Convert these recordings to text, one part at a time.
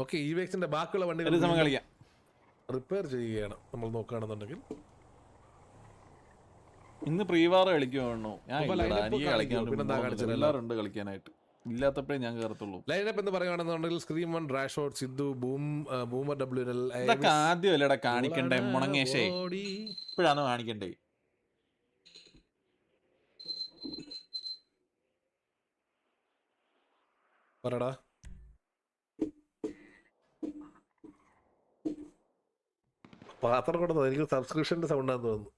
Okay, ഈ വേക്സിന്റെ ബാക്കിയുള്ള വണ്ടികൾ ഒരു സമയം കളിക്കാം. റിപ്പയർ ചെയ്യുകയാണ് നമ്മൾ നോക്കുകയാണെന്നുണ്ടെങ്കിൽ. ഇന്ന് പ്രീവാർ കളിക്കുവാണോ? ഞാൻ അപ്പൊ ഇല്ലടാ, lineup എനിക്ക് കാണിക്കുമോ? പിന്നെന്താ കളിക്കാൻ കാണിച്ചത്? എല്ലാവരുണ്ട് കളിക്കാനായിട്ട്. ഇല്ലാത്തപ്പോഴേ ഞാൻ കയറത്തുള്ളൂ. ലൈനപ്പ് എന്ന് പറയുകയാണെന്നുണ്ടെങ്കിൽ സ്ക്രീം വൺ, റാഷോട്ട്, സിദ്ധു, ബൂമർ WNL. ഇതൊക്കെ ആദ്യമല്ലേടാ കാണിക്കണ്ടേ മുണങ്ങേശേ? ഇപ്പോഴാണ് കാണിക്കണ്ടേ? പറടാ. പാത്രം കൊണ്ടോ? എനിക്ക് സബ്സ്ക്രിപ്ഷന്റെ സൗണ്ടാന്ന് തോന്നുന്നു.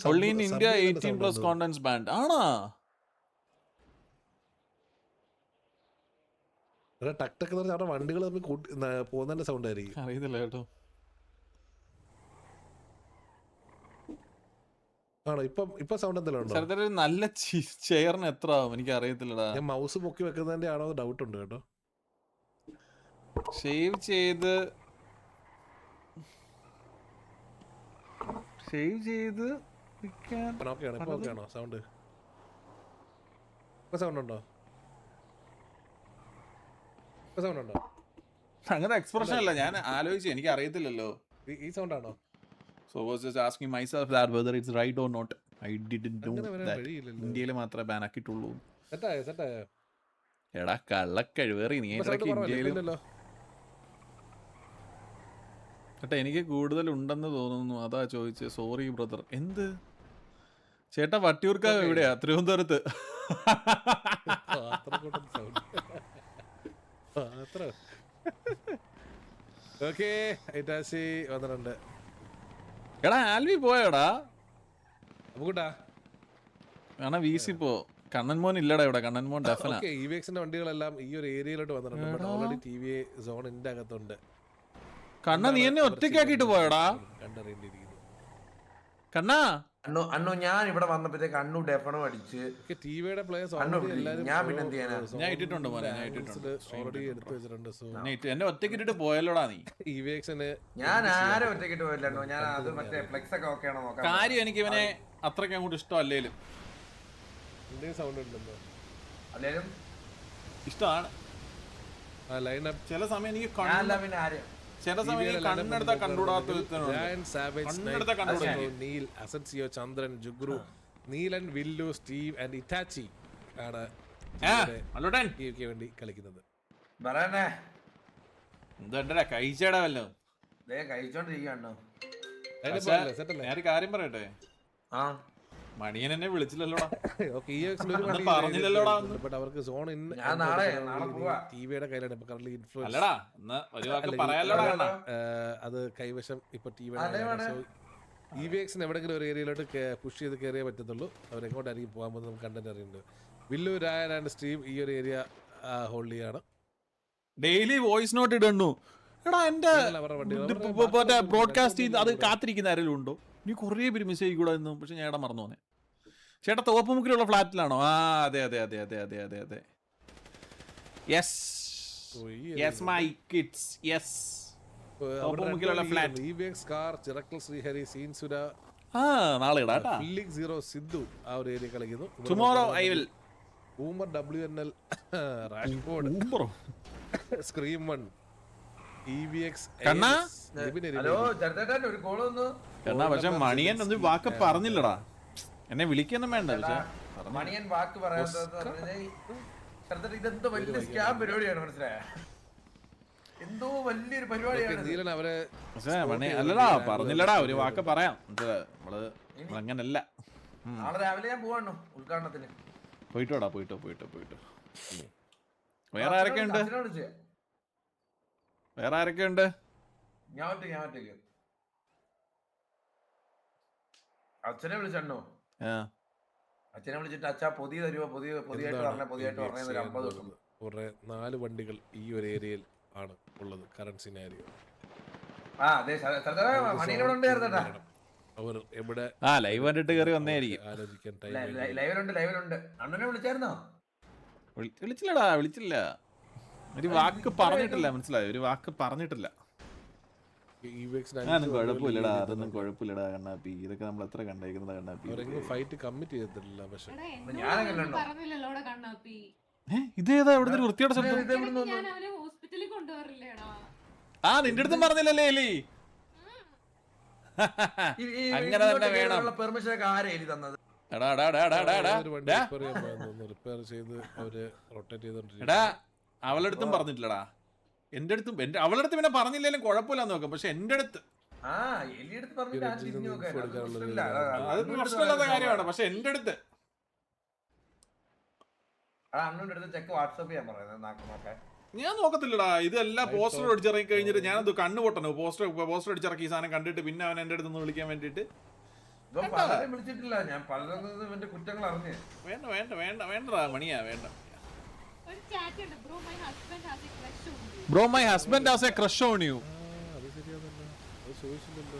Only in India 18+ contents banned. ആണോ? ടക് ടക് എന്ന് പറഞ്ഞാൽ അവിടെ വണ്ടികൾ തമ്മിൽ പോകുന്നതിന്റെ സൗണ്ട് ആയിരിക്കും. അറിയത്തില്ല കേട്ടോ. ആണോ? ഇപ്പൊ സൗണ്ട് എന്തെങ്കിലും ഉണ്ടോ? ഒരു നല്ല ചെയറിന് എത്ര ആവും എനിക്ക് അറിയത്തില്ലടാ. ഞാൻ മൗസ് പൊക്കി വെക്കുന്നതിന്റെ ആണോ ഡൗട്ട് ഉണ്ട് കേട്ടോ. ഷേവ് ചെയ്ത് സൗണ്ട് സൗണ്ട് ഉണ്ടോ? സൗണ്ട് ഉണ്ടോ? അങ്ങനെ എക്സ്പ്രഷൻ അല്ല, ഞാൻ ആലോചിച്ചു, എനിക്ക് അറിയത്തില്ലല്ലോ. ഈ സൗണ്ട് ആണോ? So I was just asking myself that whether it's right or not. I didn't know that. ഇന്ത്യയിൽ മാത്രമേ ബാൻ ആക്കിയിട്ടുള്ളൂ. സെറ്റായോ? എടാ കള്ളക്കഴിവേറി, നീ ഇന്ത്യയിലും. ചേട്ടാ എനിക്ക് കൂടുതൽ ഉണ്ടെന്ന് തോന്നുന്നു, അതാ ചോദിച്ചത്. Sorry brother. എന്ത് ചേട്ടാ? വട്ടിയൂർക്കാവ് എവിടെയാ? തിരുവനന്തപുരത്ത്. എടാ ആൽവി പോയോടാ? കാരണം വീസി പോ. കണ്ണൻമോൻ ഇല്ലടാ ഇവിടെ. കണ്ണൻമോൻ ഡെഫനാ. ഇവിഎക്സിന്റെ വണ്ടികളെല്ലാം ഈ ഒരു ഏരിയയിലോട്ട് വന്നിട്ടുണ്ട്. ഓൾറെഡി ടിവിഎ സോൺ ഇതിന്റെ അകത്തുണ്ട്. കണ്ണ നീ എന്നെ ഒറ്റയ്ക്കാക്കിട്ട് പോയടാ? കണ്ണാ അണ്ണു ഞാൻ ഇവിടെ വന്നപ്പോഴത്തേക്ക് അണ്ണു ഡെഫണും അടിച്ച് ടിവിയുടെ പ്ലേയേഴ്സ് ഞാൻ പിന്നെ എന്ത് ചെയ്യാനാ? ഞാൻ ഇട്ടിട്ടുണ്ട് മോനെ, ഞാൻ ഇട്ടിട്ടുണ്ട്. ഓൾറെഡി എടുത്തു വെച്ചിട്ടുണ്ട്. സോ എന്നെ ഒറ്റയ്ക്കിട്ടിട്ട് പോയല്ലോടാ നീ. ഇവിഎക്സിന് ഞാൻ ആരും ഒറ്റയ്ക്കിട്ട് പോയില്ലണ്ണു. ഞാൻ അത് മറ്റേ ഫ്ലെക്സ് ഒക്കെ ഓക്കെ ആണോ നോക്കാം. കാര്യം എനിക്ക് ഇവനെ അത്രയ്ക്ക് അങ്ങോട്ട് ഇഷ്ടമല്ലേലും. സൗണ്ട് ഉണ്ടല്ലോ. അല്ലേലും ഇഷ്ടമാണ്. ലൈനപ്പ് ചില സമയം എനിക്ക് പിന്നെ ആരും ചില സമയം കണ്ണെടുത്ത കണ്ടുകൂടാത്ത നീൽ, അസൻസിയോ, ചന്ദ്രൻ, ജുഗ്രു, Neelan, Villu, Steve and Itachi ആണ് വേണ്ടി കളിക്കുന്നത്. പറയണേ എന്താ കഴിച്ചേടാ വല്ലോ? കഴിച്ചോണ്ടിരിക്കണ്ണു. ഞാൻ കാര്യം പറയട്ടെ, മണിയൻ എന്നെ വിളിച്ചില്ലല്ലോടാ. അവർക്ക് സോൺ ടിവിയുടെ കയ്യിലാണ് ഇപ്പൊ കറന്റ് ഇൻഫ്ലുവൻസ്. അല്ലടാ ഒരു വാക്ക് പറയാലോടാ. അത് കൈവശം ഇപ്പൊ ടിവിയുടെ. ഇവിഎക്സിന് എവിടെങ്കിലും ഒരു ഏരിയയിലോട്ട് പുഷ് ചെയ്ത് കയറിയേ പറ്റത്തുള്ളൂ. അവരെങ്ങോട്ടായിരിക്കും പോകാൻ പോകുന്നത് നമുക്ക് കണ്ടന്റ് അറിയുന്നുണ്ട്. വില്ലു, രായൻ ആൻഡ് സ്റ്റീവ് ഈ ഒരു ഏരിയ ഹോൾഡ് ചെയ്യാണ്. ഡെയിലി വോയിസ് നോട്ട് ഇടുന്നു. എടാ എന്റെ ബ്രോഡ്കാസ്റ്റ് ചെയ്ത് അത് കാത്തിരിക്കുന്ന ആരെങ്കിലും ഉണ്ടോ? നീ കുറേ പേര് മെസ്സേജ് കൂടെ നിന്നു. പക്ഷെ ഞാൻ മറന്നു പോന്നെ. ചേട്ടാ തോപ്പുമുക്കിലുള്ള ഫ്ലാറ്റിലാണോ? ആ അതെ അതെ അതെ അതെ അതെ അതെ അതെ. Yes yes my kids yes. തോപ്പുമുക്കിലുള്ള flat. EVX car, Chirakkal Srihari, സീൻസുര. നാളെ ഇടാ. ഫില്ലിംഗ് സീറോ, സിദ്ധു ആ ഒരു ഏരിയ കളിക്കുന്നു. Tomorrow I will. Boomer WNL, Rashford, scream one, EVX. പക്ഷെ മണിയൻ ഒന്ന് വാക്ക് പറഞ്ഞില്ലടാ. എന്നെ വിളിക്കൊന്നും വേണ്ട. മണിയൻ വാക്ക് പറയാത്ത ഇതെന്തോ വലിയ സ്കാം പരിപാടിയാണ്, മനസ്സിലായ? എന്തോ വലിയൊരു പരിപാടിയാണ്. അല്ലടാ പറഞ്ഞില്ലടാ, ഒരു വാക്ക് പറയാം. നമ്മള് അങ്ങനല്ല. നാളെ രാവിലെ ഞാൻ പോവാണോ ഉദ്ഘാടനത്തിന്? പോയിട്ടോടാ, പോയിട്ടോ. വേറെ ആരൊക്കെയുണ്ട്? ഞാൻ ഒറ്റയ്ക്ക്. അച്ഛനെ വിളിച്ചോ? അച്ഛനെ വിളിച്ചിട്ട് അച്ഛാ പൊതി തരുമോ? പൊതിയായിട്ട് പറഞ്ഞ 50 4 വണ്ടികൾ ഈ ഒരു ഏരിയയിൽ ആണ് ഉള്ളത്. കറന്റ് സിനാരിയോ അവർ എവിടെ ലൈവ് കണ്ടിട്ട് കയറി വന്നേരിക്കും. ആലോചിക്കാൻ ലൈവിലുണ്ട്. അണ്ണനെ വിളിച്ചായിരുന്നോ? വിളിച്ചില്ല. ഒരു വാക്ക് പറഞ്ഞിട്ടില്ല. മനസ്സിലായോ? ഒരു വാക്ക് പറഞ്ഞിട്ടില്ല. കുഴപ്പമില്ലടാ, അതൊന്നും കുഴപ്പമില്ലടാ കണ്ണാപ്പി. ഇതൊക്കെ നമ്മൾ എത്ര കണ്ടേക്കുന്നതാ കണ്ണാപ്പി. ഫൈറ്റ് കമ്മിറ്റ് ചെയ്തിട്ടില്ല. പക്ഷെ ഇതേതാ ഇവിടെ വൃത്തിയുടെ ശബ്ദം? ഞാൻ അവനെ ഹോസ്പിറ്റലിൽ കൊണ്ടുപോകാറില്ലേടാ. ആ നിന്റെ അടുത്തും പറഞ്ഞില്ലല്ലേ എലി? അങ്ങനെ തന്നെ വേണം. പെർമിഷൻ ഒക്കെ ആരാ എലി തന്നത്? എടാ എടാ എടാ എടാ എടാ ഒരു വണ്ടി എടാ റിപ്പയർ ചെയ്യാൻ പോയെന്ന് റിപ്പയർ ചെയ്ത് അവര് റൊട്ടേറ്റ് ചെയ്തോണ്ടിരിക്കും. എടാ അവളുടെ അടുത്തും പറഞ്ഞിട്ടില്ലടാ. എന്റെ അടുത്തും അവളുടെ അടുത്ത് പിന്നെ പറഞ്ഞില്ലേലും കുഴപ്പമില്ലാന്ന് നോക്കാം. പക്ഷെ എന്റെ അടുത്ത് ആ എലിയെടുത്ത് പറഞ്ഞിട്ട് ഞാൻ തിരിഞ്ഞു നോക്കാൻ അത് പ്രശ്നമില്ലാത്ത കാര്യമാണ്. പക്ഷെ എന്റെ അടുത്ത് അണ്ണന്റെ അടുത്ത് ചെക്ക് വാട്സാപ്പ് ചെയ്യാൻ പറയുന്നത് നോക്കാൻ. ഞാൻ നോക്കത്തില്ലടാ. ഇതെല്ലാം പോസ്റ്റർ അടിച്ചിറങ്ങി കഴിഞ്ഞിട്ട് ഞാനെന്തോ കണ്ണു പൊട്ടണോ? പോസ്റ്റർ അടിച്ചിറക്കി ഈ സാധനം കണ്ടിട്ട് പിന്നെ അവൻ എന്റെ അടുത്ത് വിളിക്കാൻ വേണ്ടിട്ട് ഇവൻ പലരെയും വിളിച്ചിട്ടില്ല. ഞാൻ പലരും ഇവന്റെ കുറ്റങ്ങൾ അറിഞ്ഞ്. വേണ്ട വേണ്ട വേണ്ട വേണ്ടടാ മണിയാ വേണ്ട. ഒരു chat ഉണ്ട്. Bro, my husband has a crush on you. Bro my husband has a crush on U. അത് ശരിയാണല്ലോ, അത് ചോദിച്ചില്ലല്ലോ.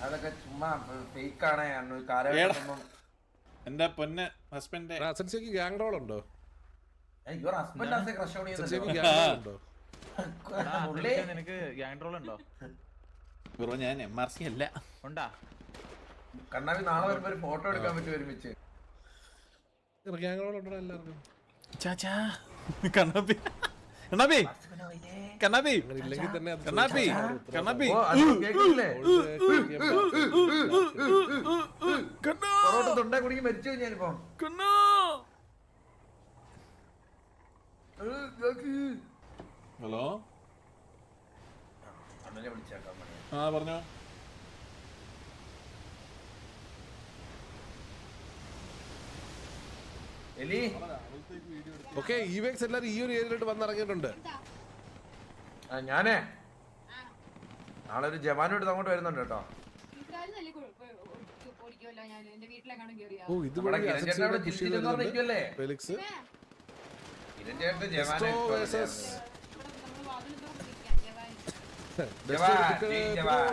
അതൊക്കെ ചുമ്മാ ഫേക്ക് ആണ്. അണ്ണു കാലഘട്ടം എന്റെ പൊന്ന് ഹസ്ബൻഡ്. അസൻസിക്ക് ഗ്യാങ് റോൾ ഉണ്ടോ? Your husband has a crush on you. അസൻസിക്ക് ഗ്യാങ് റോൾ ഉണ്ടോ? നിനക്ക് ഗ്യാങ് റോൾ ഉണ്ടോ? ബ്രോ ഞാൻ MRC അല്ല. ഉണ്ടാ? കണ്ണാവി നാളെ വരുമ്പോ ഒരു ഫോട്ടോ എടുക്കാൻ പറ്റും ഒരുമിച്ച്. ഗ്യാങ് റോൾ ഉണ്ടോ എല്ലാവർക്കും? ചാച്ചാ കണ്ണാപ്പി കണ്ണാപ്പി കണ്ണാപ്പി അങ്ങനെ ഇല്ലെങ്കിൽ തന്നെ അത് കണ്ണാപ്പി കണ്ണാപ്പി ഓ അത് കേക്കില്ലേ? കണ്ണാ പൊറോട്ട തൊണ്ടേ കുടിക്ക് മരിച്ചു ഞാനിപ്പോ. കണ്ണാ. ഹലോ അണ്ണനെ വിളിച്ചേക്കാം. ആ പറഞ്ഞോ. എലി ഓക്കെ ഇവേക്സ് എല്ലാരും ഈ ഒരു ഏരിയയിലോട്ട് വന്നിറങ്ങിയിട്ടുണ്ട്. ഞാനേ നാളെ ഒരു ജവാനോട് അങ്ങോട്ട് വരുന്നുണ്ട് കേട്ടോ. ഇസ്രായേലിൽ നല്ല ഓടിക്കുമല്ലോ ഞാൻ. എന്റെ വീട്ടിലേക്കാണ് കയറിയ. ഓ ഇത് നമ്മുടെ കിരൺ അവിടെ ജില്ലിച്ചെന്ന് പറഞ്ഞിരിക്കുവല്ലേ? ഫെലിക്സ് കിരൺ ചേട്ടൻ ജവാനെ Destro versus നമ്മൾ വാതിൽ തുറന്നിരിക്കാം.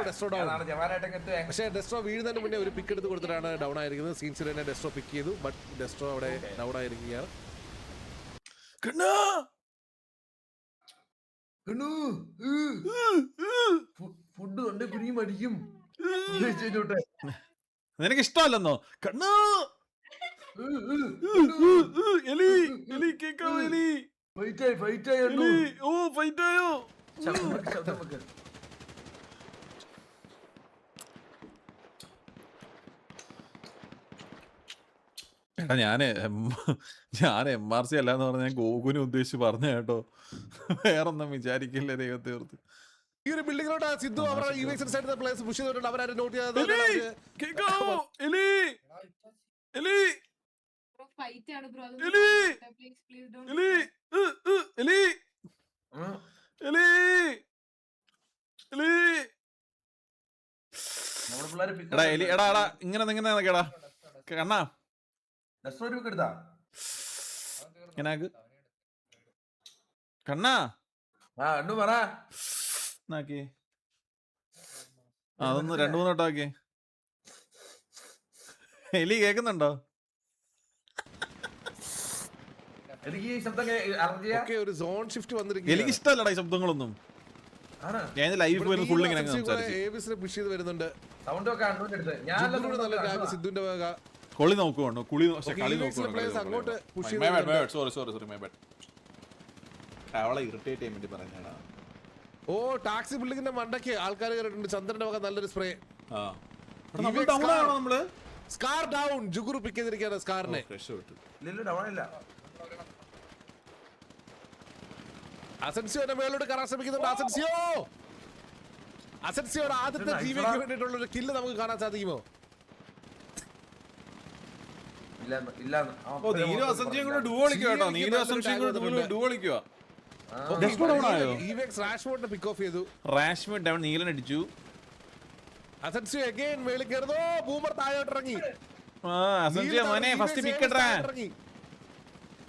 ഡെസ്ട്രോ ഡൗൺ. നാളെ ജവാനായിട്ടൊക്കെ എത്തുവേ. പക്ഷേ ഡെസ്ട്രോ വീഴുന്നതിന് മുന്നേ ഒരു പിക്ക് എടുത്ത് കൊടുത്തിട്ടാണ് ഡൗൺ ആയിരിക്കുന്നത്. സീൻസിൽ തന്നെ ഡെസ്ട്രോ പിക്ക് ചെയ്തു. ബട്ട് ഡെസ്ട്രോ അവിടെ ഡൗൺ ആയിരിക്കുകയാണ്. കണ്ണാ ഫുഡ് കൊണ്ട് കുരുങ്ങി മടിക്കും. നിനക്ക് ഇഷ്ടമല്ലെന്നോ? കണ്ണാ എലി എലി കേക്കാവോ? എലി ഫൈറ്റ് ആയി എലി ഓ ഫൈറ്റ് ആയോ? ശബ്ദം വെക്ക്. എടാ ഞാന് MRC അല്ലാന്ന് പറഞ്ഞ ഞാൻ ഗോകുനെ ഉദ്ദേശിച്ച് പറഞ്ഞ കേട്ടോ. വേറൊന്നും വിചാരിക്കില്ലേ ദൈവത്തെ ഓർത്ത്. ഈ ഒരു ബിൽഡിങ്ങിലോട്ട് സിദ്ധു അവരുടെ യുഎക്സ് സൈഡിൽ പ്ലേസ് പുഷ് ചെയ്തിട്ടുണ്ട്. അവരാരും നോട്ട് ചെയ്യാതെ കേക്കാവോ? എലി എലി Bro, fight ആണ് bro. എലി Please don't. എലി എലി എലി എലി. നമ്മുടെ പിള്ളേര് എടാ എലി എടാ എടാ ഇങ്ങനെ കേടാ കണ്ണാ എടുത്താ ഇങ്ങനെ കണ്ണാ ആ അണ്ണു പറ. നാക്കി അതൊന്ന് 2-3 വട്ടം ആക്കി. എലി കേക്കുന്നുണ്ടോ? എനിക്ക് ഈ ശബ്ദം അറിയാ. ഒക്കെ ഒരു സോൺ ഷിഫ്റ്റ് എനിക്ക് വന്നിരിക്കുകയാണ്. ഇഷ്ടമല്ലടാ ഈ ശബ്ദങ്ങളൊന്നും. ഞാൻ ലൈവ് വരുന്ന ഫുൾ ഇങ്ങനെ സംസാരിച്ചു. ഏവിസിനെ പുഷ് ചെയ്ത് വരുന്നുണ്ട്. സൗണ്ട് ഒക്കെ അണ്ണൂന്റെ അടുത്ത്. ഞാൻ ജുഗ്ഗുനോട് നല്ല ടാഗ് സിദ്ധുവിന്റെ വക. കളി നോക്കുവാണോ? കളി players അങ്ങോട്ട് push സോറി മൈ ബാഡ്. അവളെ ഇറിറ്റേറ്റ് ചെയ്യാൻ വേണ്ടി പറഞ്ഞാടാ. ഓ ടാക്സി ബിൽഡിങ്ങിന്റെ മണ്ടയ്ക്ക് ആൾക്കാർ കയറിയിട്ടുണ്ട്. ചന്ദ്രന്റെ വക നല്ലൊരു സ്പ്രേ. നമ്മള് സ്കാർ ഡൗൺ. ജുഗുറു പിക്ക് ചെയ്തിരിക്കുകയാണ് സ്കാറിനെ. ഇല്ല ഡൗൺ ഇല്ല. അസൻസിയോന്റെ മേലോട്ട് കയറാൻ ശ്രമിക്കുന്നുണ്ട്. അസൻസിയോയുടെ ആദ്യത്തെ ജീവിക്ക് വേണ്ടിയിട്ടുള്ള ഒരു കില്ല് നമുക്ക് കാണാൻ സാധിക്കുമോ? നീലും അസൻസിയും കൂടെ ഡുവോ കളിക്കുക കേട്ടോ. നീലും അസൻസിയും കൂടെ ഡുവോ കളിക്കുക. റാഷ്ഫോർഡിനെ പിക്ക് ഓഫ് ചെയ്തു. Rashford down. നീലൻ അടിച്ചു. അസൻസിയോ അഗൈൻ മേളിൽ കയറുന്നു. ബൂമർ താഴോട്ട് ഇറങ്ങി. അസൻസിയോ മോനെ ഫസ്റ്റ് പിക്ക് ഇടറാ.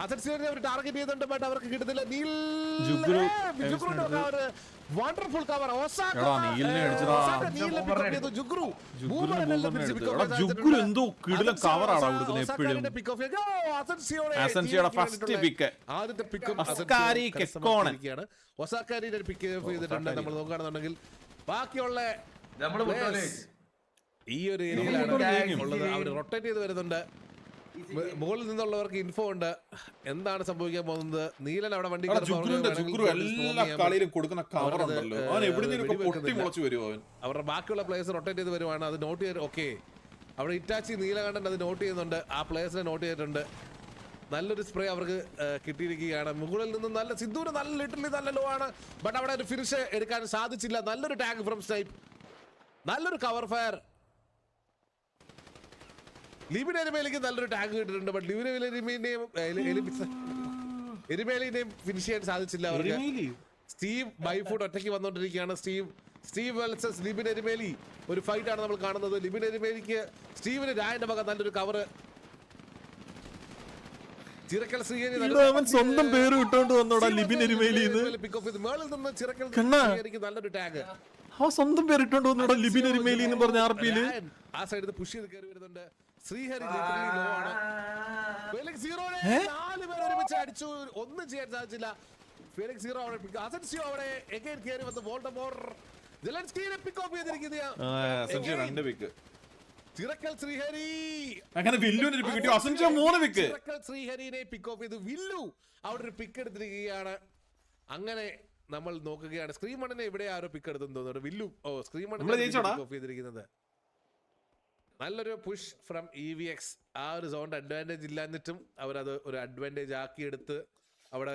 അസൻസിയോനെ അവർ ടാർഗറ്റ് ചെയ്യുന്നുണ്ട്. ബട്ട് അവർക്ക് കിട്ടുന്നില്ല. Wonderful cover. എന്തോ കിടിലൻ കവറാണ് കൊടുക്കുന്നത് എപ്പോഴും. അസൻസിയോടെ ഫസ്റ്റ് പിക്ക് ആദ്യത്തെ പിക്ക് ഒസാക്കാരിയുടെ പിക്ക് ചെയ്തിട്ടുണ്ട്. നമ്മൾ നോക്കുകയാണെന്നുണ്ടെങ്കിൽ ബാക്കിയുള്ള ഈ ഒരു ഏരിയയിലാണ് ഉള്ളത്. അവർ റൊട്ടേറ്റ് ചെയ്ത് വരുന്നുണ്ട്. മുകളിൽ നിന്നുള്ളവർക്ക് ഇൻഫോ ഉണ്ട് എന്താണ് സംഭവിക്കാൻ പോകുന്നത്. നീലൻ അവിടെ വണ്ടി എടാ, കയറുമ്പോൾ ജുഗ്രുവിന്റെ അവർക്ക് ജുഗ്രു വേണമെങ്കിൽ എല്ലാ സ്മോക്ക് ചെയ്യാൻ കളിയിലും കൊടുക്കുന്ന കവർ അവരത്, ഉണ്ടല്ലോ, അവൻ എവിടുന്നേലും പൊട്ടി വെടിവെക്കുന്നില്ല. മുളച്ചു വരുമോ അവൻ. അവരുടെ ബാക്കിയുള്ള പ്ലേയേഴ്സ് റൊട്ടേറ്റ് ചെയ്ത് വരുവാണ്. അത് നോട്ട് ചെയ്ത് ഓക്കെ അവിടെ ഇറ്റാച്ചി നീലകണ്ഠൻ അത് നോട്ട് ചെയ്യുന്നുണ്ട്. ആ പ്ലേയേഴ്സിനെ നോട്ട് ചെയ്തിട്ടുണ്ട്. നല്ലൊരു സ്പ്രേ അവർക്ക് കിട്ടിയിരിക്കുകയാണ്. മുകളിൽ നിന്ന് നല്ല സിദ്ധൂര് നല്ല ലിറ്ററലി നല്ല ലോ ആണ്. ബട്ട് അവിടെ ഒരു ഫിനിഷ് എടുക്കാൻ സാധിച്ചില്ല. നല്ലൊരു ടാഗ് ഫ്രം സ്നൈപ്പ്, നല്ലൊരു കവർ ഫയർ. ലിബിൻ എരുമേലിക്ക് നല്ലൊരു ടാഗ് കിട്ടിയിട്ടുണ്ട്. ബട്ട് ലിബിൻ എരുമേലിനെയും ഫിനിഷ് ചെയ്യാൻ സാധിച്ചില്ല അവർക്ക്. സ്റ്റീവ് ബൈഫുഡ് ഒറ്റയ്ക്ക് വന്നുകൊണ്ടിരിക്കുകയാണ്. സ്റ്റീവ് വെൽസസ് ലിബിൻ എരുമേലി ഒരു ഫൈറ്റ് ആണ് നമ്മൾ കാണുന്നത്. ലിബിൻ എരുമേലിക്ക് സ്റ്റീവിന് രായന്റെ മകൻ നല്ലൊരു കവർ. ചിറക്കൽ ശ്രീഹരി അവൻ സ്വന്തം പേര് ഇട്ടോണ്ട് വന്നോടാ ലിബിൻ എരുമേലിന്ന്. മേളിൽ നിന്ന് ചിറക്കൽ കണ്ണാ. ശ്രീഹരിക്ക് നല്ലൊരു ടാഗ്. അവൻ സ്വന്തം പേര് ഇട്ടോണ്ട് വന്നോടാ ലിബിൻ എരുമേലി എന്ന് പറഞ്ഞ ആർപിയില്. ആ സൈഡിൽ പുഷ് ചെയ്ത് കയറി വരുന്നുണ്ട്. ശ്രീഹരി literally low ആണ്. ഫെലിക്സ് സീറോനെ 4 പേർ ഒരുമിച്ച് അടിച്ചു. ഒന്നും ചെയ്യാൻ സാധിച്ചില്ല. ഫെലിക്സ് സീറോ അവിടെ അസൻസിയോ അവിടെ എഗൈൻ കയറി വന്ന് വോൾഡമോർ ജെലൻസ്കിയെ പിക്ക് ഓഫ് ചെയ്തിരിക്കുകയാണ്. രണ്ട് വിക്ക് ചിറക്കൽ ശ്രീഹരി അങ്ങനെ വില്ലുവിന് പിക്ക് കിട്ടി. അസൻസിയോ 3 വിക്ക്. ചിറക്കൽ ശ്രീഹരിനെ പിക്ക് ഓഫ് ചെയ്ത് വില്ലു അവിടെ ഒരു പിക്ക് എടുത്തിരിക്കുകയാണ്. അങ്ങനെ നമ്മൾ നോക്കുകയാണ്. സ്ക്രീൻ മണ്ണിനെ ഇവിടെ ആരോ പിക്ക് എടുത്തെന്ന് തോന്നുന്നു. വില്ലു സ്ക്രീൻ മണ്ണിനെ പിക്ക് ഓഫ് ചെയ്തിരിക്കുന്നത്. നല്ലൊരു പുഷ് ഫ്രം EVX. ആ ഒരു സോണിന്റെ അഡ്വാൻറ്റേജ് ഇല്ലാഞ്ഞിട്ടും അവരത് ഒരു അഡ്വാൻറ്റേജ് ആക്കിയെടുത്ത് അവിടെ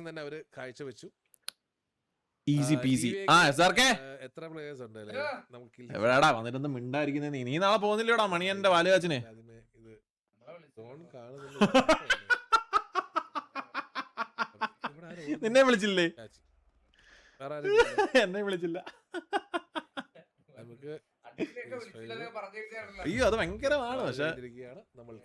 തന്നെ അവര് കാഴ്ചവെച്ചു. Easy peasy. ആ SRK എത്ര പ്ലേയേഴ്സ് ഉണ്ട് നമുക്ക് എവിടാടാ വന്നിട്ടൊന്നും മിണ്ടായിരിക്കുന്നേ. നീ നാളെ പോകുന്നില്ലടാ മണിയന്റെ വാലുകാച്ചിന്. ഇത് സോൺ കാണുന്നില്ല. നിന്നെ വിളിച്ചില്ലേ? വേറെ ആരും എന്നെ വിളിച്ചില്ല. നമുക്ക് പറഞ്ഞിരിക്കാറില്ല. അയ്യോ അത് ഭയങ്കരമാണ്. പക്ഷെ നമ്മൾ